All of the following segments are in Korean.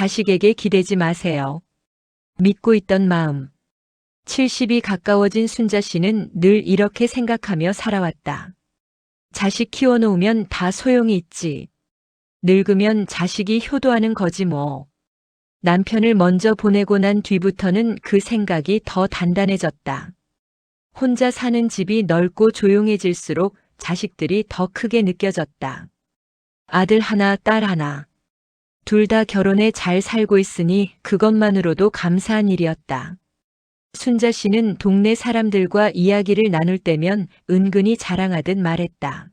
자식에게 기대지 마세요. 믿고 있던 마음. 70이 가까워진 순자 씨는 늘 이렇게 생각하며 살아왔다. 자식 키워놓으면 다 소용이 있지. 늙으면 자식이 효도하는 거지 뭐. 남편을 먼저 보내고 난 뒤부터는 그 생각이 더 단단해졌다. 혼자 사는 집이 넓고 조용해질수록 자식들이 더 크게 느껴졌다. 아들 하나, 딸 하나. 둘 다 결혼해 잘 살고 있으니 그것만으로도 감사한 일이었다. 순자 씨는 동네 사람들과 이야기를 나눌 때면 은근히 자랑하듯 말했다.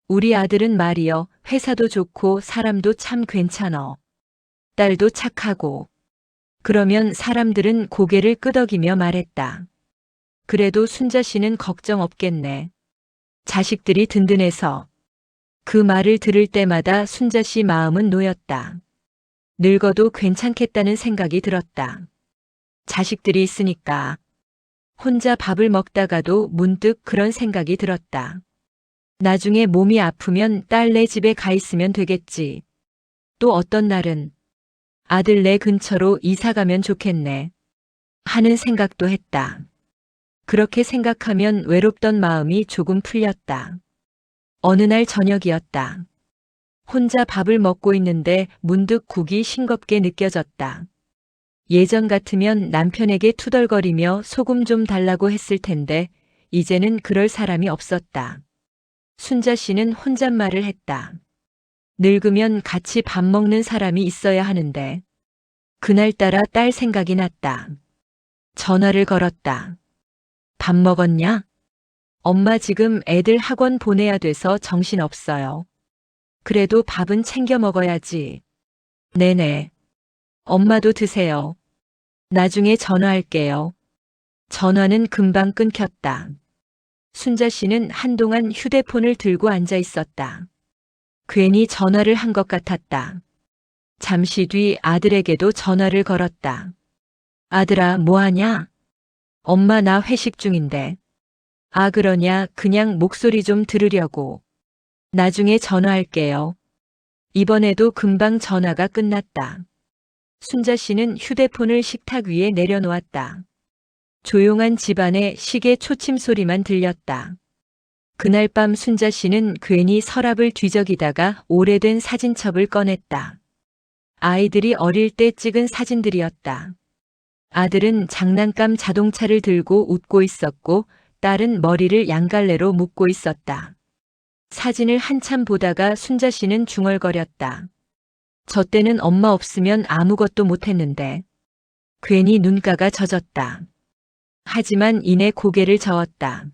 우리 아들은 말이여, 회사도 좋고 사람도 참 괜찮어. 딸도 착하고. 그러면 사람들은 고개를 끄덕이며 말했다. 그래도 순자 씨는 걱정 없겠네. 자식들이 든든해서. 그 말을 들을 때마다 순자 씨 마음은 놓였다. 늙어도 괜찮겠다는 생각이 들었다. 자식들이 있으니까. 혼자 밥을 먹다가도 문득 그런 생각이 들었다. 나중에 몸이 아프면 딸네 집에 가 있으면 되겠지. 또 어떤 날은 아들 내 근처로 이사 가면 좋겠네. 하는 생각도 했다. 그렇게 생각하면 외롭던 마음이 조금 풀렸다. 어느 날 저녁이었다. 혼자 밥을 먹고 있는데 문득 국이 싱겁게 느껴졌다. 예전 같으면 남편에게 투덜거리며 소금 좀 달라고 했을 텐데 이제는 그럴 사람이 없었다. 순자 씨는 혼잣말을 했다. 늙으면 같이 밥 먹는 사람이 있어야 하는데. 그날따라 딸 생각이 났다. 전화를 걸었다. 밥 먹었냐? 엄마 지금 애들 학원 보내야 돼서 정신없어요. 그래도 밥은 챙겨 먹어야지. 네네. 엄마도 드세요. 나중에 전화할게요. 전화는 금방 끊겼다. 순자 씨는 한동안 휴대폰을 들고 앉아 있었다. 괜히 전화를 한 것 같았다. 잠시 뒤 아들에게도 전화를 걸었다. 아들아, 뭐하냐? 엄마 나 회식 중인데. 아, 그러냐? 그냥 목소리 좀 들으려고. 나중에 전화할게요. 이번에도 금방 전화가 끝났다. 순자 씨는 휴대폰을 식탁 위에 내려놓았다. 조용한 집안에 시계 초침 소리만 들렸다. 그날 밤 순자 씨는 괜히 서랍을 뒤적이다가 오래된 사진첩을 꺼냈다. 아이들이 어릴 때 찍은 사진들이었다. 아들은 장난감 자동차를 들고 웃고 있었고 딸은 머리를 양갈래로 묶고 있었다. 사진을 한참 보다가 순자 씨는 중얼거렸다. 저 때는 엄마 없으면 아무것도 못했는데. 괜히 눈가가 젖었다. 하지만 이내 고개를 저었다.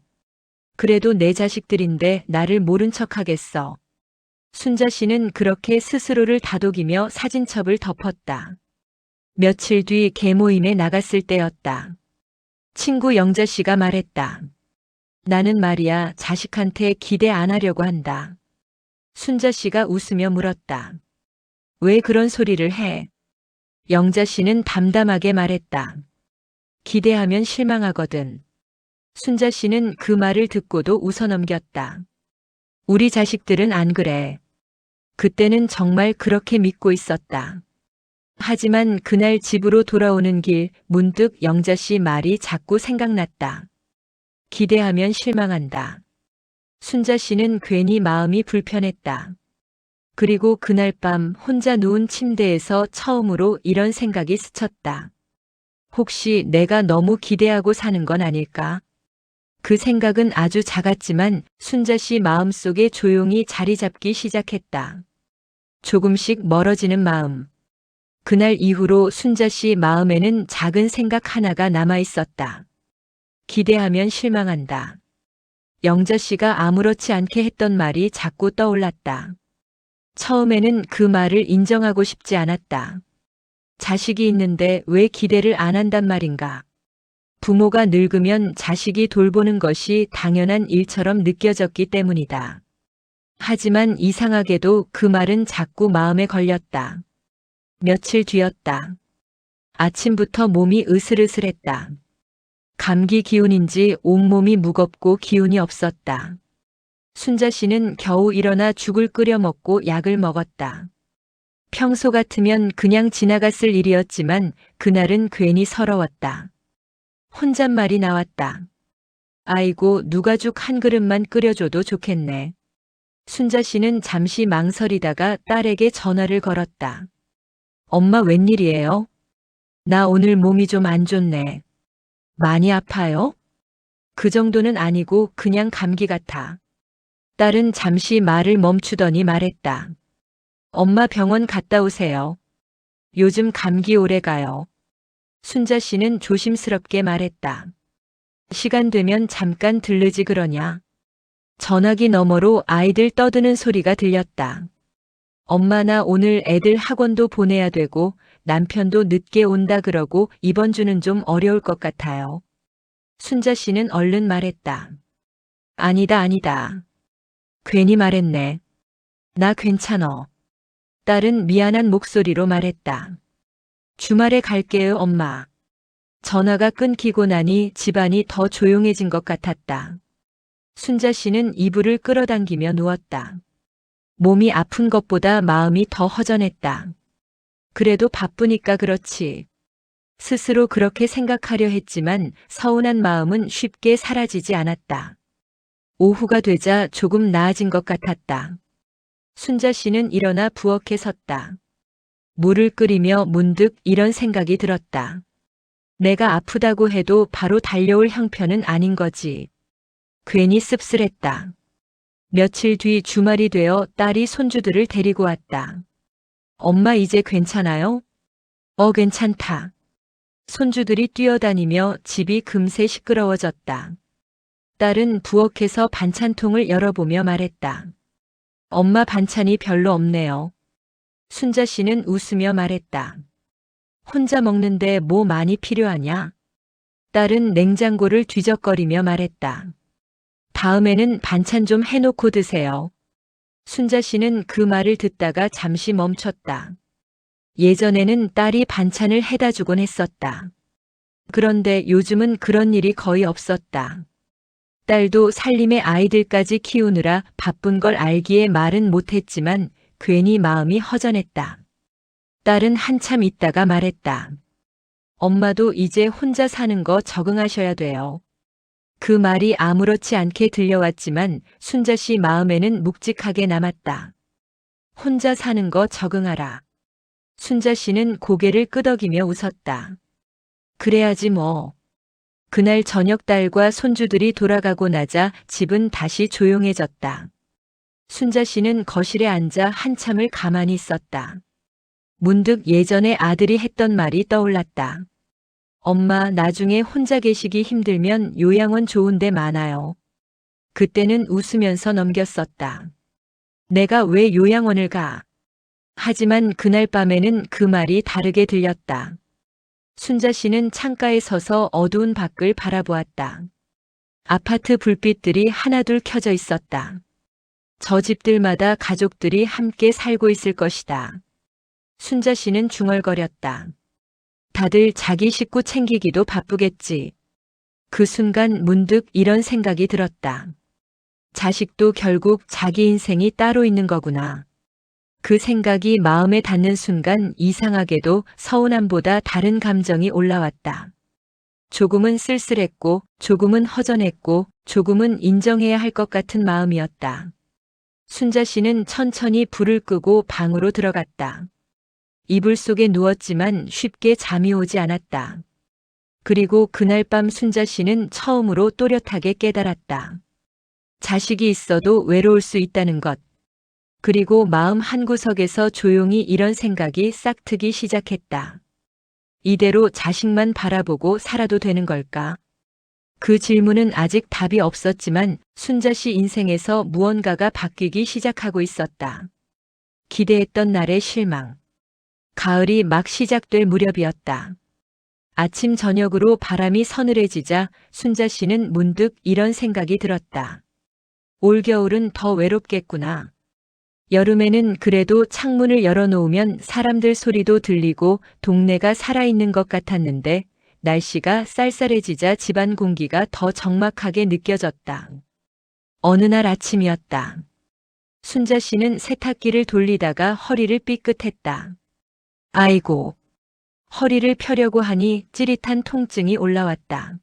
그래도 내 자식들인데 나를 모른 척 하겠어. 순자 씨는 그렇게 스스로를 다독이며 사진첩을 덮었다. 며칠 뒤 개모임에 나갔을 때였다. 친구 영자 씨가 말했다. 나는 말이야 자식한테 기대 안 하려고 한다. 순자 씨가 웃으며 물었다. 왜 그런 소리를 해? 영자 씨는 담담하게 말했다. 기대하면 실망하거든. 순자 씨는 그 말을 듣고도 웃어넘겼다. 우리 자식들은 안 그래. 그때는 정말 그렇게 믿고 있었다. 하지만 그날 집으로 돌아오는 길 문득 영자 씨 말이 자꾸 생각났다. 기대하면 실망한다. 순자 씨는 괜히 마음이 불편했다. 그리고 그날 밤 혼자 누운 침대에서 처음으로 이런 생각이 스쳤다. 혹시 내가 너무 기대하고 사는 건 아닐까? 그 생각은 아주 작았지만 순자 씨 마음속에 조용히 자리 잡기 시작했다. 조금씩 멀어지는 마음. 그날 이후로 순자 씨 마음에는 작은 생각 하나가 남아 있었다. 기대하면 실망한다. 영자 씨가 아무렇지 않게 했던 말이 자꾸 떠올랐다. 처음에는 그 말을 인정하고 싶지 않았다. 자식이 있는데 왜 기대를 안 한단 말인가? 부모가 늙으면 자식이 돌보는 것이 당연한 일처럼 느껴졌기 때문이다. 하지만 이상하게도 그 말은 자꾸 마음에 걸렸다. 며칠 뒤였다. 아침부터 몸이 으슬으슬했다. 감기 기운인지 온몸이 무겁고 기운이 없었다. 순자 씨는 겨우 일어나 죽을 끓여 먹고 약을 먹었다. 평소 같으면 그냥 지나갔을 일이었지만 그날은 괜히 서러웠다. 혼잣말이 나왔다. 아이고, 누가 죽 한 그릇만 끓여줘도 좋겠네. 순자 씨는 잠시 망설이다가 딸에게 전화를 걸었다. 엄마 웬일이에요? 나 오늘 몸이 좀 안 좋네. 많이 아파요? 그 정도는 아니고 그냥 감기 같아. 딸은 잠시 말을 멈추더니 말했다. 엄마 병원 갔다 오세요. 요즘 감기 오래 가요. 순자 씨는 조심스럽게 말했다. 시간 되면 잠깐 들르지 그러냐. 전화기 너머로 아이들 떠드는 소리가 들렸다. 엄마 나 오늘 애들 학원도 보내야 되고 남편도 늦게 온다 그러고 이번 주는 좀 어려울 것 같아요. 순자 씨는 얼른 말했다. 아니다 아니다. 괜히 말했네. 나 괜찮어. 딸은 미안한 목소리로 말했다. 주말에 갈게요 엄마. 전화가 끊기고 나니 집안이 더 조용해진 것 같았다. 순자 씨는 이불을 끌어당기며 누웠다. 몸이 아픈 것보다 마음이 더 허전했다. 그래도 바쁘니까 그렇지. 스스로 그렇게 생각하려 했지만 서운한 마음은 쉽게 사라지지 않았다. 오후가 되자 조금 나아진 것 같았다. 순자 씨는 일어나 부엌에 섰다. 물을 끓이며 문득 이런 생각이 들었다. 내가 아프다고 해도 바로 달려올 형편은 아닌 거지. 괜히 씁쓸했다. 며칠 뒤 주말이 되어 딸이 손주들을 데리고 왔다. 엄마 이제 괜찮아요? 괜찮다. 손주들이 뛰어다니며 집이 금세 시끄러워졌다. 딸은 부엌에서 반찬통을 열어보며 말했다. 엄마 반찬이 별로 없네요. 순자 씨는 웃으며 말했다. 혼자 먹는데 뭐 많이 필요하냐? 딸은 냉장고를 뒤적거리며 말했다. 다음에는 반찬 좀 해놓고 드세요. 순자 씨는 그 말을 듣다가 잠시 멈췄다. 예전에는 딸이 반찬을 해다 주곤 했었다. 그런데 요즘은 그런 일이 거의 없었다. 딸도 살림의 아이들까지 키우느라 바쁜 걸 알기에 말은 못했지만 괜히 마음이 허전했다. 딸은 한참 있다가 말했다. 엄마도 이제 혼자 사는 거 적응하셔야 돼요. 그 말이 아무렇지 않게 들려왔지만 순자 씨 마음에는 묵직하게 남았다. 혼자 사는 거 적응하라. 순자 씨는 고개를 끄덕이며 웃었다. 그래야지 뭐. 그날 저녁 딸과 손주들이 돌아가고 나자 집은 다시 조용해졌다. 순자 씨는 거실에 앉아 한참을 가만히 있었다. 문득 예전에 아들이 했던 말이 떠올랐다. 엄마 나중에 혼자 계시기 힘들면 요양원 좋은 데 많아요. 그때는 웃으면서 넘겼었다. 내가 왜 요양원을 가? 하지만 그날 밤에는 그 말이 다르게 들렸다. 순자 씨는 창가에 서서 어두운 밖을 바라보았다. 아파트 불빛들이 하나둘 켜져 있었다. 저 집들마다 가족들이 함께 살고 있을 것이다. 순자 씨는 중얼거렸다. 다들 자기 식구 챙기기도 바쁘겠지. 그 순간 문득 이런 생각이 들었다. 자식도 결국 자기 인생이 따로 있는 거구나. 그 생각이 마음에 닿는 순간 이상하게도 서운함보다 다른 감정이 올라왔다. 조금은 쓸쓸했고, 조금은 허전했고, 조금은 인정해야 할 것 같은 마음이었다. 순자 씨는 천천히 불을 끄고 방으로 들어갔다. 이불 속에 누웠지만 쉽게 잠이 오지 않았다. 그리고 그날 밤 순자 씨는 처음으로 또렷하게 깨달았다. 자식이 있어도 외로울 수 있다는 것. 그리고 마음 한구석에서 조용히 이런 생각이 싹트기 시작했다. 이대로 자식만 바라보고 살아도 되는 걸까? 그 질문은 아직 답이 없었지만 순자 씨 인생에서 무언가가 바뀌기 시작하고 있었다. 기대했던 날의 실망. 가을이 막 시작될 무렵이었다. 아침 저녁으로 바람이 서늘해지자 순자 씨는 문득 이런 생각이 들었다. 올겨울은 더 외롭겠구나. 여름에는 그래도 창문을 열어놓으면 사람들 소리도 들리고 동네가 살아있는 것 같았는데 날씨가 쌀쌀해지자 집안 공기가 더 적막하게 느껴졌다. 어느 날 아침이었다. 순자 씨는 세탁기를 돌리다가 허리를 삐끗했다. 아이고. 허리를 펴려고 하니 찌릿한 통증이 올라왔다.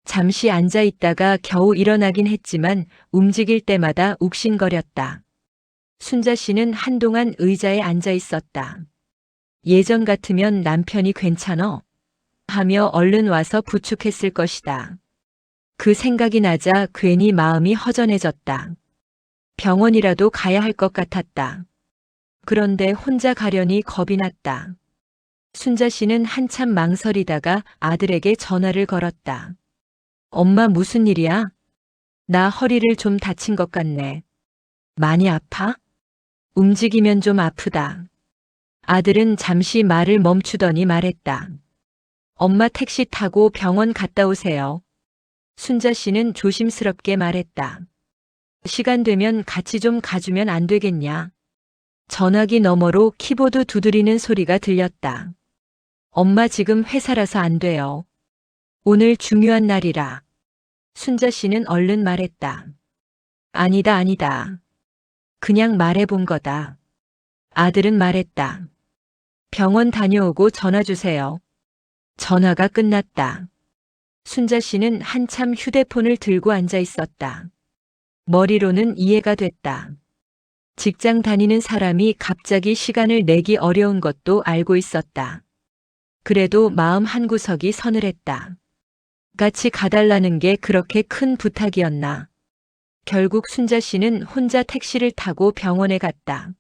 잠시 앉아 있다가 겨우 일어나긴 했지만 움직일 때마다 욱신거렸다. 순자 씨는 한동안 의자에 앉아 있었다. 예전 같으면 남편이 괜찮어? 하며 얼른 와서 부축했을 것이다. 그 생각이 나자 괜히 마음이 허전해졌다. 병원이라도 가야 할 것 같았다. 그런데 혼자 가려니 겁이 났다. 순자 씨는 한참 망설이다가 아들에게 전화를 걸었다. 엄마 무슨 일이야? 나 허리를 좀 다친 것 같네. 많이 아파? 움직이면 좀 아프다. 아들은 잠시 말을 멈추더니 말했다. 엄마 택시 타고 병원 갔다 오세요. 순자 씨는 조심스럽게 말했다. 시간 되면 같이 좀 가주면 안 되겠냐? 전화기 너머로 키보드 두드리는 소리가 들렸다. 엄마 지금 회사라서 안 돼요. 오늘 중요한 날이라. 순자 씨는 얼른 말했다. 아니다, 아니다. 그냥 말해본 거다. 아들은 말했다. 병원 다녀오고 전화 주세요. 전화가 끝났다. 순자 씨는 한참 휴대폰을 들고 앉아 있었다. 머리로는 이해가 됐다. 직장 다니는 사람이 갑자기 시간을 내기 어려운 것도 알고 있었다. 그래도 마음 한구석이 서늘했다. 같이 가달라는 게 그렇게 큰 부탁이었나. 결국 순자 씨는 혼자 택시를 타고 병원에 갔다.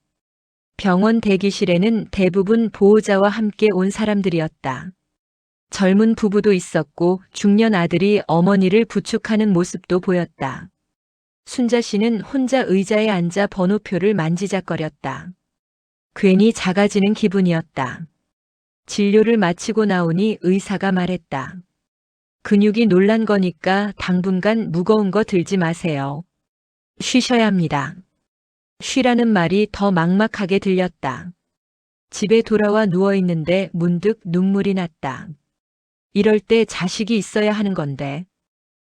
병원 대기실에는 대부분 보호자와 함께 온 사람들이었다. 젊은 부부도 있었고 중년 아들이 어머니를 부축하는 모습도 보였다. 순자 씨는 혼자 의자에 앉아 번호표를 만지작거렸다. 괜히 작아지는 기분이었다. 진료를 마치고 나오니 의사가 말했다. 근육이 놀란 거니까 당분간 무거운 거 들지 마세요. 쉬셔야 합니다. 쉬라는 말이 더 막막하게 들렸다. 집에 돌아와 누워있는데 문득 눈물이 났다. 이럴 때 자식이 있어야 하는 건데.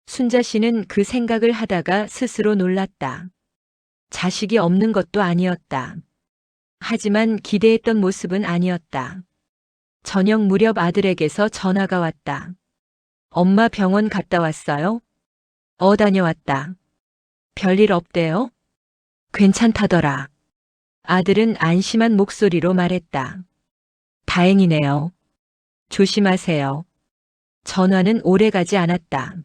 순자 씨는 그 생각을 하다가 스스로 놀랐다. 자식이 없는 것도 아니었다. 하지만 기대했던 모습은 아니었다. 저녁 무렵 아들에게서 전화가 왔다. 엄마 병원 갔다 왔어요? 다녀왔다. 별일 없대요? 괜찮다더라. 아들은 안심한 목소리로 말했다. 다행이네요. 조심하세요. 전화는 오래 가지 않았다.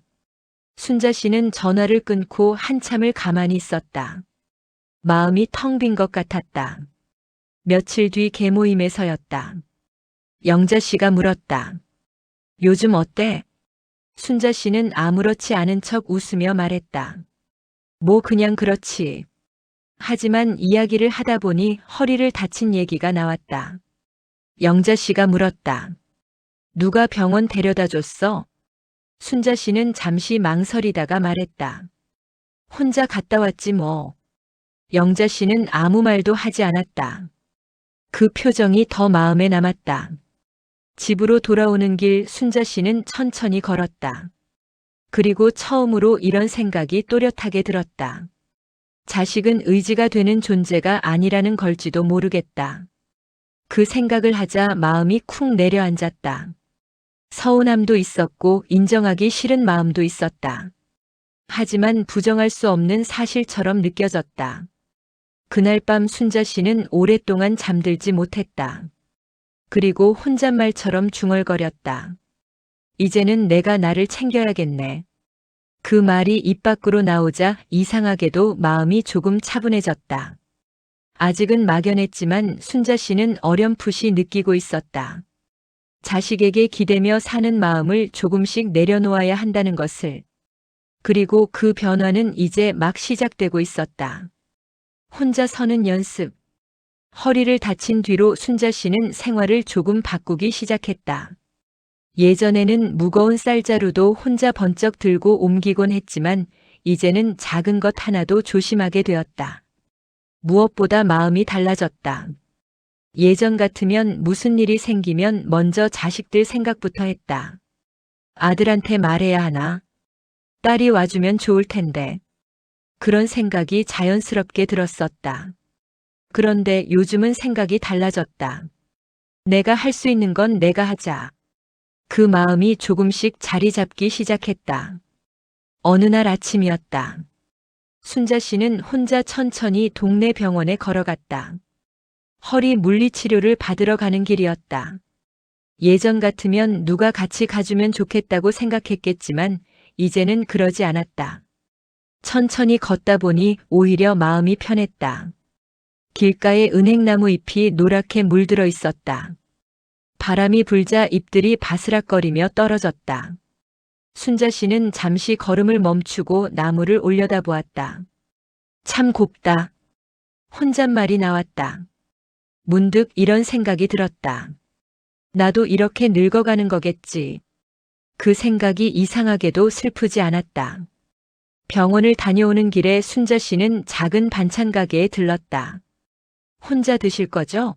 순자 씨는 전화를 끊고 한참을 가만히 있었다. 마음이 텅 빈 것 같았다. 며칠 뒤 계모임에서였다. 영자 씨가 물었다. 요즘 어때? 순자 씨는 아무렇지 않은 척 웃으며 말했다. 뭐 그냥 그렇지. 하지만 이야기를 하다 보니 허리를 다친 얘기가 나왔다. 영자 씨가 물었다. 누가 병원 데려다 줬어? 순자 씨는 잠시 망설이다가 말했다. 혼자 갔다 왔지 뭐. 영자 씨는 아무 말도 하지 않았다. 그 표정이 더 마음에 남았다. 집으로 돌아오는 길 순자 씨는 천천히 걸었다. 그리고 처음으로 이런 생각이 또렷하게 들었다. 자식은 의지가 되는 존재가 아니라는 걸지도 모르겠다. 그 생각을 하자 마음이 쿵 내려앉았다. 서운함도 있었고 인정하기 싫은 마음도 있었다. 하지만 부정할 수 없는 사실처럼 느껴졌다. 그날 밤 순자 씨는 오랫동안 잠들지 못했다. 그리고 혼잣말처럼 중얼거렸다. 이제는 내가 나를 챙겨야겠네. 그 말이 입 밖으로 나오자 이상하게도 마음이 조금 차분해졌다. 아직은 막연했지만 순자 씨는 어렴풋이 느끼고 있었다. 자식에게 기대며 사는 마음을 조금씩 내려놓아야 한다는 것을. 그리고 그 변화는 이제 막 시작되고 있었다. 혼자 서는 연습. 허리를 다친 뒤로 순자 씨는 생활을 조금 바꾸기 시작했다. 예전에는 무거운 쌀자루도 혼자 번쩍 들고 옮기곤 했지만 이제는 작은 것 하나도 조심하게 되었다. 무엇보다 마음이 달라졌다. 예전 같으면 무슨 일이 생기면 먼저 자식들 생각부터 했다. 아들한테 말해야 하나? 딸이 와주면 좋을 텐데. 그런 생각이 자연스럽게 들었었다. 그런데 요즘은 생각이 달라졌다. 내가 할 수 있는 건 내가 하자. 그 마음이 조금씩 자리 잡기 시작했다. 어느 날 아침이었다. 순자 씨는 혼자 천천히 동네 병원에 걸어갔다. 허리 물리치료를 받으러 가는 길이었다. 예전 같으면 누가 같이 가주면 좋겠다고 생각했겠지만 이제는 그러지 않았다. 천천히 걷다 보니 오히려 마음이 편했다. 길가에 은행나무 잎이 노랗게 물들어 있었다. 바람이 불자 잎들이 바스락거리며 떨어졌다. 순자 씨는 잠시 걸음을 멈추고 나무를 올려다보았다. 참 곱다. 혼잣말이 나왔다. 문득 이런 생각이 들었다. 나도 이렇게 늙어가는 거겠지. 그 생각이 이상하게도 슬프지 않았다. 병원을 다녀오는 길에 순자 씨는 작은 반찬 가게에 들렀다. 혼자 드실 거죠?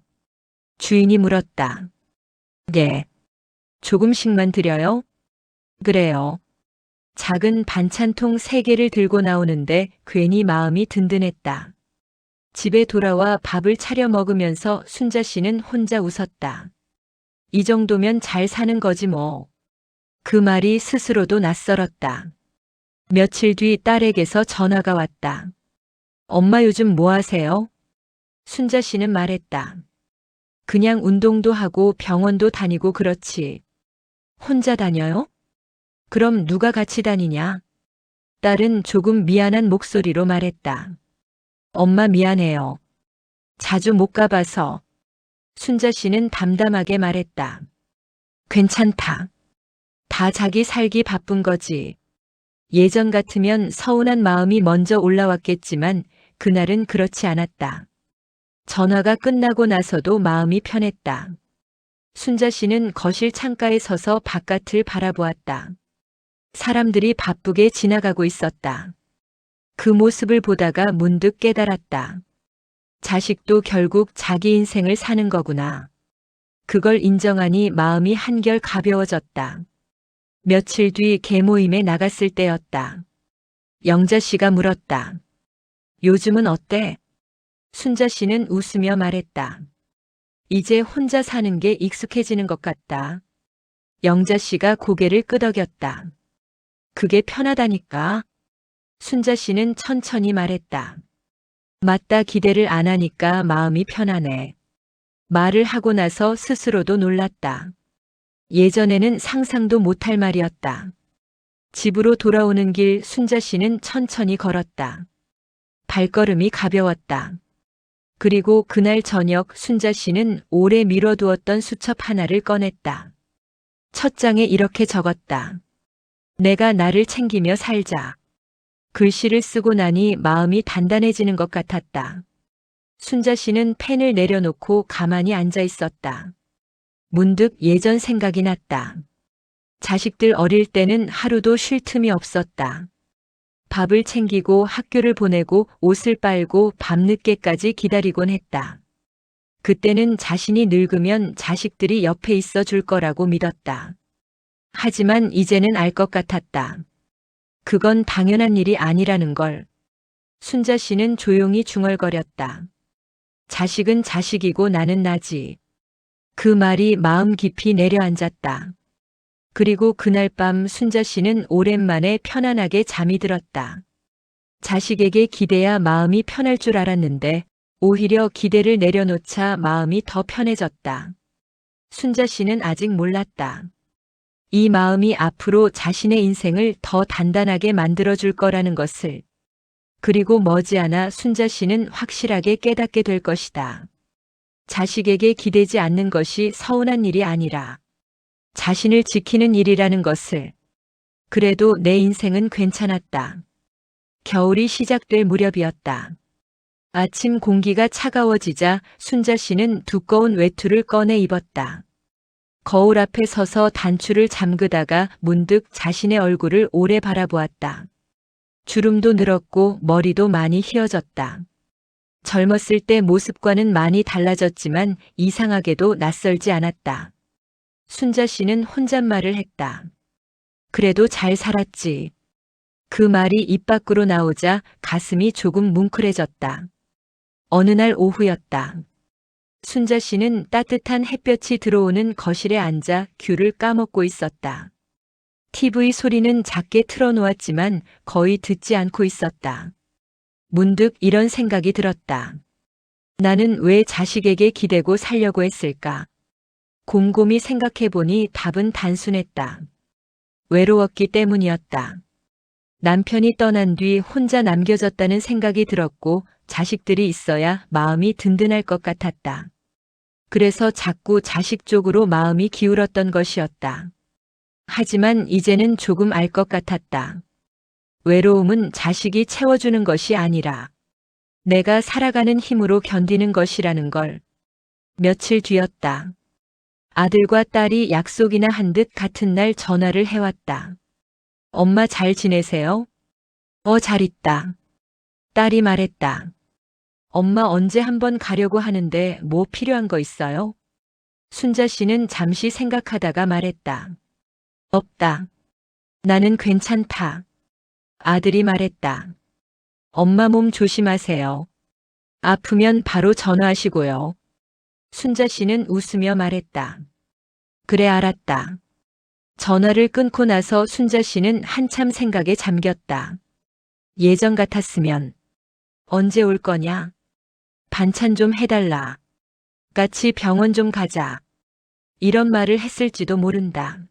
주인이 물었다. 네. 조금씩만 드려요? 그래요. 작은 반찬통 3개를 들고 나오는데 괜히 마음이 든든했다. 집에 돌아와 밥을 차려 먹으면서 순자 씨는 혼자 웃었다. 이 정도면 잘 사는 거지 뭐. 그 말이 스스로도 낯설었다. 며칠 뒤 딸에게서 전화가 왔다. 엄마 요즘 뭐 하세요? 순자 씨는 말했다. 그냥 운동도 하고 병원도 다니고 그렇지. 혼자 다녀요? 그럼 누가 같이 다니냐? 딸은 조금 미안한 목소리로 말했다. 엄마 미안해요. 자주 못 가봐서. 순자 씨는 담담하게 말했다. 괜찮다. 다 자기 살기 바쁜 거지. 예전 같으면 서운한 마음이 먼저 올라왔겠지만 그날은 그렇지 않았다. 전화가 끝나고 나서도 마음이 편했다. 순자 씨는 거실 창가에 서서 바깥을 바라보았다. 사람들이 바쁘게 지나가고 있었다. 그 모습을 보다가 문득 깨달았다. 자식도 결국 자기 인생을 사는 거구나. 그걸 인정하니 마음이 한결 가벼워졌다. 며칠 뒤 개모임에 나갔을 때였다. 영자 씨가 물었다. 요즘은 어때? 순자 씨는 웃으며 말했다. 이제 혼자 사는 게 익숙해지는 것 같다. 영자 씨가 고개를 끄덕였다. 그게 편하다니까. 순자 씨는 천천히 말했다. 맞다, 기대를 안 하니까 마음이 편하네. 말을 하고 나서 스스로도 놀랐다. 예전에는 상상도 못할 말이었다. 집으로 돌아오는 길 순자 씨는 천천히 걸었다. 발걸음이 가벼웠다. 그리고 그날 저녁 순자 씨는 오래 미뤄두었던 수첩 하나를 꺼냈다. 첫 장에 이렇게 적었다. 내가 나를 챙기며 살자. 글씨를 쓰고 나니 마음이 단단해지는 것 같았다. 순자 씨는 펜을 내려놓고 가만히 앉아 있었다. 문득 예전 생각이 났다. 자식들 어릴 때는 하루도 쉴 틈이 없었다. 밥을 챙기고 학교를 보내고 옷을 빨고 밤늦게까지 기다리곤 했다. 그때는 자신이 늙으면 자식들이 옆에 있어 줄 거라고 믿었다. 하지만 이제는 알 것 같았다. 그건 당연한 일이 아니라는 걸. 순자 씨는 조용히 중얼거렸다. 자식은 자식이고 나는 나지. 그 말이 마음 깊이 내려앉았다. 그리고 그날 밤 순자 씨는 오랜만에 편안하게 잠이 들었다. 자식에게 기대야 마음이 편할 줄 알았는데 오히려 기대를 내려놓자 마음이 더 편해졌다. 순자 씨는 아직 몰랐다. 이 마음이 앞으로 자신의 인생을 더 단단하게 만들어줄 거라는 것을. 그리고 머지않아 순자 씨는 확실하게 깨닫게 될 것이다. 자식에게 기대지 않는 것이 서운한 일이 아니라 자신을 지키는 일이라는 것을. 그래도 내 인생은 괜찮았다. 겨울이 시작될 무렵이었다. 아침 공기가 차가워지자 순자 씨는 두꺼운 외투를 꺼내 입었다. 거울 앞에 서서 단추를 잠그다가 문득 자신의 얼굴을 오래 바라보았다. 주름도 늘었고 머리도 많이 휘어졌다. 젊었을 때 모습과는 많이 달라졌지만 이상하게도 낯설지 않았다. 순자 씨는 혼잣말을 했다. 그래도 잘 살았지. 그 말이 입 밖으로 나오자 가슴이 조금 뭉클해졌다. 어느 날 오후였다. 순자 씨는 따뜻한 햇볕이 들어오는 거실에 앉아 귤을 까먹고 있었다. TV 소리는 작게 틀어놓았지만 거의 듣지 않고 있었다. 문득 이런 생각이 들었다. 나는 왜 자식에게 기대고 살려고 했을까? 곰곰이 생각해보니 답은 단순했다. 외로웠기 때문이었다. 남편이 떠난 뒤 혼자 남겨졌다는 생각이 들었고 자식들이 있어야 마음이 든든할 것 같았다. 그래서 자꾸 자식 쪽으로 마음이 기울었던 것이었다. 하지만 이제는 조금 알 것 같았다. 외로움은 자식이 채워주는 것이 아니라 내가 살아가는 힘으로 견디는 것이라는 걸. 며칠 뒤였다. 아들과 딸이 약속이나 한 듯 같은 날 전화를 해왔다. 엄마 잘 지내세요? 잘 있다. 딸이 말했다. 엄마 언제 한번 가려고 하는데 뭐 필요한 거 있어요? 순자 씨는 잠시 생각하다가 말했다. 없다. 나는 괜찮다. 아들이 말했다. 엄마 몸 조심하세요. 아프면 바로 전화하시고요. 순자 씨는 웃으며 말했다. 그래 알았다. 전화를 끊고 나서 순자 씨는 한참 생각에 잠겼다. 예전 같았으면 언제 올 거냐? 반찬 좀 해달라. 같이 병원 좀 가자. 이런 말을 했을지도 모른다.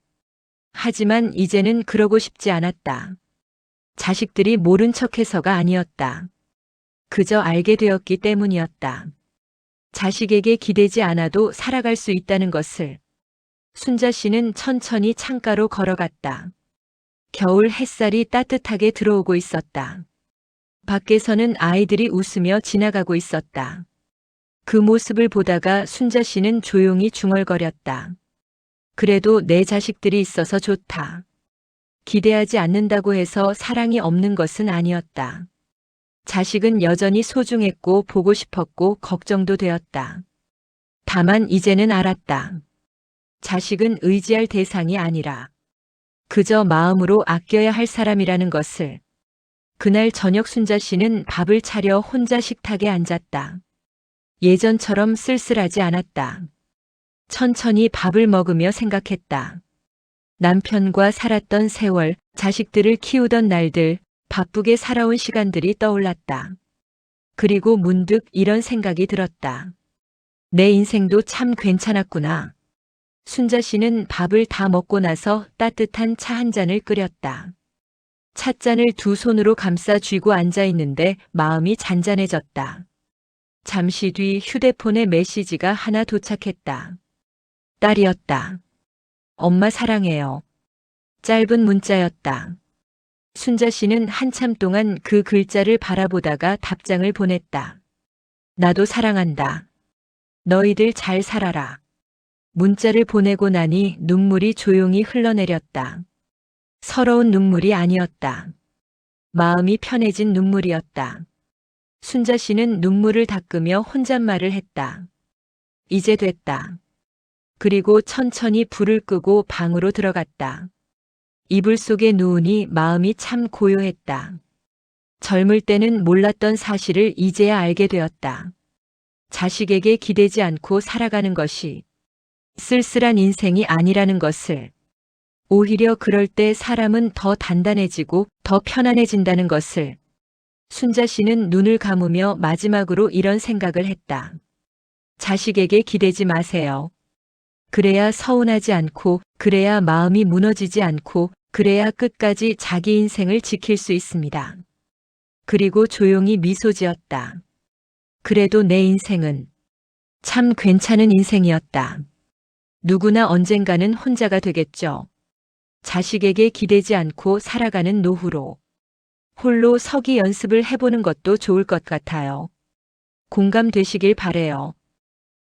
하지만 이제는 그러고 싶지 않았다. 자식들이 모른 척해서가 아니었다. 그저 알게 되었기 때문이었다. 자식에게 기대지 않아도 살아갈 수 있다는 것을. 순자 씨는 천천히 창가로 걸어갔다. 겨울 햇살이 따뜻하게 들어오고 있었다. 밖에서는 아이들이 웃으며 지나가고 있었다. 그 모습을 보다가 순자 씨는 조용히 중얼거렸다. 그래도 내 자식들이 있어서 좋다. 기대하지 않는다고 해서 사랑이 없는 것은 아니었다. 자식은 여전히 소중했고 보고 싶었고 걱정도 되었다. 다만 이제는 알았다. 자식은 의지할 대상이 아니라 그저 마음으로 아껴야 할 사람이라는 것을. 그날 저녁 순자 씨는 밥을 차려 혼자 식탁에 앉았다. 예전처럼 쓸쓸하지 않았다. 천천히 밥을 먹으며 생각했다. 남편과 살았던 세월, 자식들을 키우던 날들, 바쁘게 살아온 시간들이 떠올랐다. 그리고 문득 이런 생각이 들었다. 내 인생도 참 괜찮았구나. 순자 씨는 밥을 다 먹고 나서 따뜻한 차 한 잔을 끓였다. 찻잔을 두 손으로 감싸 쥐고 앉아 있는데 마음이 잔잔해졌다. 잠시 뒤 휴대폰에 메시지가 하나 도착했다. 딸이었다. 엄마 사랑해요. 짧은 문자였다. 순자 씨는 한참 동안 그 글자를 바라보다가 답장을 보냈다. 나도 사랑한다. 너희들 잘 살아라. 문자를 보내고 나니 눈물이 조용히 흘러내렸다. 서러운 눈물이 아니었다. 마음이 편해진 눈물이었다. 순자 씨는 눈물을 닦으며 혼잣말을 했다. 이제 됐다. 그리고 천천히 불을 끄고 방으로 들어갔다. 이불 속에 누우니 마음이 참 고요했다. 젊을 때는 몰랐던 사실을 이제야 알게 되었다. 자식에게 기대지 않고 살아가는 것이 쓸쓸한 인생이 아니라는 것을. 오히려 그럴 때 사람은 더 단단해지고 더 편안해진다는 것을. 순자 씨는 눈을 감으며 마지막으로 이런 생각을 했다. 자식에게 기대지 마세요. 그래야 서운하지 않고, 그래야 마음이 무너지지 않고, 그래야 끝까지 자기 인생을 지킬 수 있습니다. 그리고 조용히 미소 지었다. 그래도 내 인생은 참 괜찮은 인생이었다. 누구나 언젠가는 혼자가 되겠죠. 자식에게 기대지 않고 살아가는 노후로. 홀로 서기 연습을 해보는 것도 좋을 것 같아요. 공감되시길 바래요.